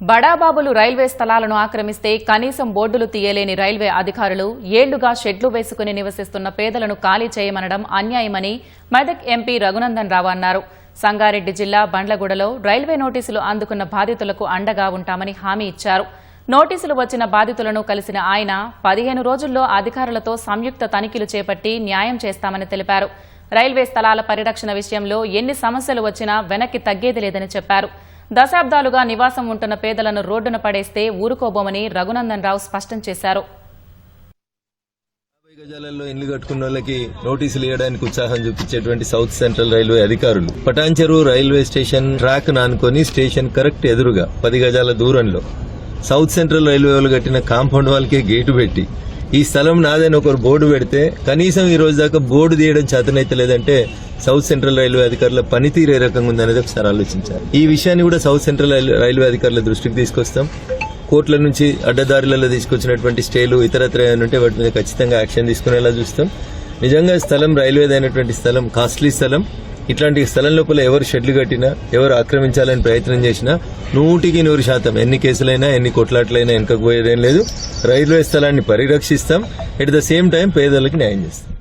బడాబాబులు railway స్థలాలను ఆక్రమిస్తే కనీసం బోర్డులు తీయలేని రైల్వే అధికారులు ఏళ్లుగా షెడ్లు వేసుకుని నివసిస్తున్న పేదలను ఖాళీ చేయమనడం అన్యాయమని మెదక్ ఎంపీ రఘునందన్ రావు అన్నారు. సంగారెడ్డి జిల్లా బండ్లగూడలో రైల్వే నోటీసులు అందుకున్న బాధితులకు అండగా ఉంటామని హామీ ఇచ్చారు. నోటీసులు వచ్చిన బాధితులను కలిసిన ఆయన 15 రోజుల్లో అధికారులతో సంయుక్త తనిఖీలు చేపట్టి న్యాయం చేస్తామని తెలిపారు. రైల్వే స్థలాల పరిరక్షణ విషయంలో ఎన్ని సమస్యలు వచ్చినా వెనక్కి తగ్గేది లేదని చెప్పారు. దశాబ్దాలుగా నివాసం ఉంటున్న పేదలను రోడ్డున పడేస్తే ఊరుకోబోమని రఘునందన్ రావు స్పష్టం చేశారు. 50 గజాలలో ఇల్లు కట్టుకున్న వాళ్ళకి నోటీసులు ఇవ్వడానికి ఉత్సాహం చూపించేటువంటి సౌత్ సెంట్రల్ రైల్వే అధికారులు పటాన్చెరు రైల్వే స్టేషన్ ట్రాక్ నానుకొని స్టేషన్ కరెక్ట్ ఎదురుగా 10 గజాల దూరంలో సౌత్ సెంట్రల్ రైల్వే వాళ్ళు కట్టిన కాంపౌండ్ వాళ్ళకే గేటు పెట్టి ఈ స్థలం నాదని ఒకరు బోర్డు పెడితే కనీసం ఈ రోజు దాకా బోర్డు తీయడం చేతనైతే లేదంటే సౌత్ సెంట్రల్ రైల్వే అధికారుల పనితీరు ఏ రకంగా ఉందనేది ఒకసారి ఆలోచించారు. ఈ విషయాన్ని కూడా సౌత్ సెంట్రల్ రైల్వే అధికారుల దృష్టికి తీసుకొస్తాం. కోర్టుల నుంచి అడ్డదారులలో తీసుకొచ్చినటువంటి స్టేలు ఇతరత్ర ఉంటే వాటి మీద ఖచ్చితంగా యాక్షన్ తీసుకునేలా చూస్తాం. నిజంగా స్థలం రైల్వేదైనటువంటి స్థలం కాస్ట్లీ స్థలం. ఇట్లాంటి స్థలం లోపల ఎవరు షెడ్లు కట్టినా ఎవరు ఆక్రమించాలని ప్రయత్నం చేసినా 100% ఎన్ని కేసులైనా ఎన్ని కొట్లాట్లైనా వెనకపోయేదేం లేదు. రైల్వే స్థలాన్ని పరిరక్షిస్తాం. ఎట్ ద సేమ్ టైం పేదలకు న్యాయం చేస్తాం.